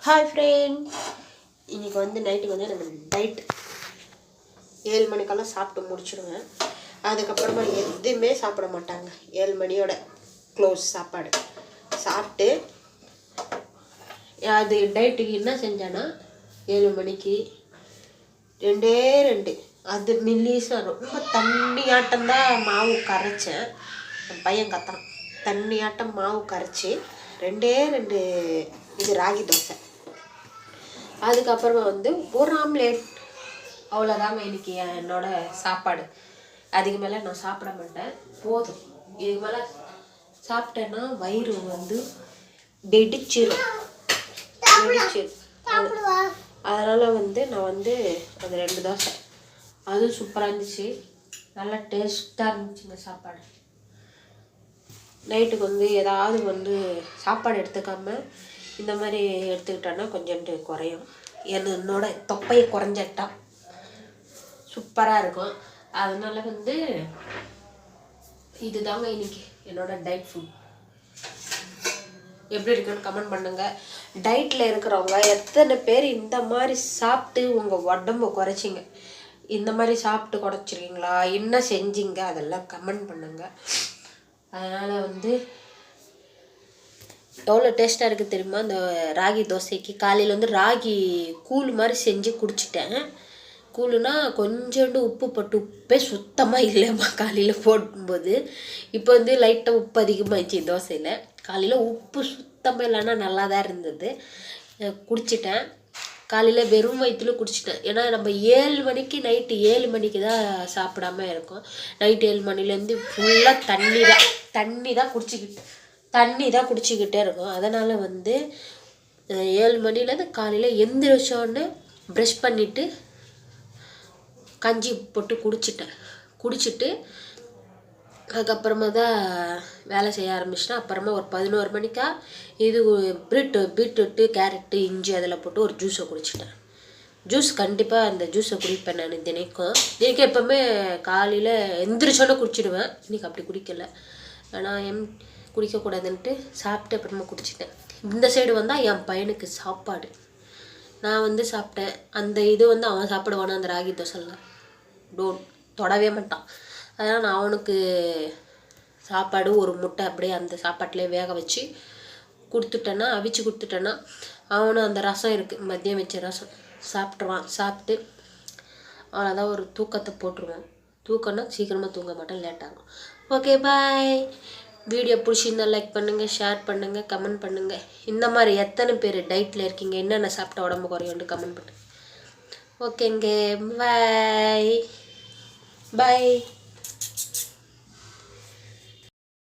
Hi friend, இன்றைக்கி வந்து நைட்டுக்கு வந்து நம்ம நைட்டு 7 மணிக்கெல்லாம் சாப்பிட்டு முடிச்சிடுவேன். அதுக்கப்புறமா எதுவுமே சாப்பிட மாட்டாங்க. 7 மணியோட க்ளோஸ் சாப்பாடு சாப்பிட்டு அது நைட்டுக்கு என்ன செஞ்சேன்னா 7 மணிக்கு 2 அது மில்லிஸாக ரொம்ப தண்ணியாட்டம்தான் மாவு கரைச்சேன். என் பையன் கத்துறான். தண்ணியாட்டம் மாவு கரைச்சி 2 இது ராகி தோசை. அதுக்கப்புறமா வந்து ஒரு ஆம்லேட். அவ்வளோதாங்க இன்றைக்கி என்னோடய சாப்பாடு. அதுக்கு மேலே நான் சாப்பிட மாட்டேன், போதும். இதுக்கு மேலே சாப்பிட்டேன்னா வயிறு வந்து வெடிச்சிடும். அதனால் வந்து நான் வந்து அந்த 2 தோசை அதுவும் சூப்பராக இருந்துச்சு, நல்லா டேஸ்ட்டாக இருந்துச்சுங்க சாப்பாடு. நைட்டுக்கு வந்து ஏதாவது வந்து சாப்பாடு எடுத்துக்காமல் இந்த மாதிரி எடுத்துக்கிட்டோன்னா கொஞ்சோண்டு குறையும். என்னோட தொப்பையை குறைஞ்சிட்டா சூப்பராக இருக்கும். அதனால வந்து இதுதாங்க இன்னைக்கு என்னோட டயட் ஃபுட். எப்படி இருக்குன்னு கமெண்ட் பண்ணுங்கள். டயட்டில் இருக்கிறவங்க எத்தனை பேர் இந்த மாதிரி சாப்பிட்டு உங்கள் உடம்பு குறைச்சிங்க, இந்த மாதிரி சாப்பிட்டு குறைச்சிருக்கீங்களா, என்ன செஞ்சீங்க, அதெல்லாம் கமெண்ட் பண்ணுங்கள். அதனால் வந்து எவ்வளோ டேஸ்ட்டாக இருக்குது தெரியுமா இந்த ராகி தோசைக்கு. காலையில் வந்து ராகி கூழ் மாதிரி செஞ்சு குடிச்சிட்டேன். கூழுனா கொஞ்சோண்டு உப்பு போட்டு, உப்பே சுத்தமாக இல்லைம்மா காலையில் போடும்போது. இப்போ வந்து லைட்டாக உப்பு அதிகமாகிடுச்சு தோசையில். காலையில் உப்பு சுத்தமாக இல்லைன்னா நல்லா தான் இருந்தது. குடிச்சிட்டேன். காலையில் வெறும் வயிற்றுல குடிச்சிட்டேன். ஏன்னா நம்ம 7 மணிக்கு நைட்டு 7 மணிக்கு தான் சாப்பிடாம இருக்கோம். நைட்டு 7 மணிலேருந்து ஃபுல்லாக தண்ணி தான் குடிச்சிக்கிட்டே இருக்கும். அதனால் வந்து 7 மணிலேருந்து காலையில் எந்திரிச்சோன்னு ப்ரஷ் பண்ணிவிட்டு கஞ்சி போட்டு குடிச்சிட்டு அதுக்கப்புறமா தான் வேலை செய்ய ஆரம்பிச்சிட்டேன். அப்புறமா ஒரு 11 மணிக்கா இது பீட்ரூட்டு கேரட்டு இஞ்சி அதில் போட்டு ஒரு ஜூஸை குடிச்சிட்டேன். ஜூஸ் கண்டிப்பாக அந்த ஜூஸை குடிப்பேன் நான் தினைக்கும் எப்போவுமே காலையில் எந்திரிச்சோன்னே குடிச்சிடுவேன். இன்றைக்கி அப்படி குடிக்கலை, ஆனால் குடிக்கக்கூடாதுன்ட்டு சாப்பிட்டு அப்புறமா குடிச்சிட்டேன். இந்த சைடு வந்தால் என் பையனுக்கு சாப்பாடு நான் வந்து சாப்பிட்டேன். அந்த இது வந்து அவன் சாப்பிடுவானா அந்த ராகி தோசைலாம் தொடவே மாட்டான். அதனால் நான் அவனுக்கு சாப்பாடு ஒரு முட்டை அப்படியே அந்த சாப்பாட்டிலே வேக வச்சு கொடுத்துட்டேன்னா, அவிச்சு கொடுத்துட்டேன்னா அவனும் அந்த ரசம் இருக்குது மதியம் வச்ச ரசம் சாப்பிட்ருவான். சாப்பிட்டு அவ்வளோதான், ஒரு தூக்கத்தை போட்டுருவான். தூக்கம்னா சீக்கிரமாக தூங்க மாட்டேன், லேட்டாகும். ஓகே, பாய். வீடியோ பிடிச்சிருந்தா லைக் பண்ணுங்கள், ஷேர் பண்ணுங்கள், கமெண்ட் பண்ணுங்கள். இந்த மாதிரி எத்தனை பேர் டயட்டில் இருக்கீங்க, என்னென்ன சாப்பிட்டா உடம்பு குறையும்னு கமெண்ட் பண்ணுங்கள். ஓகேங்க, பாய்.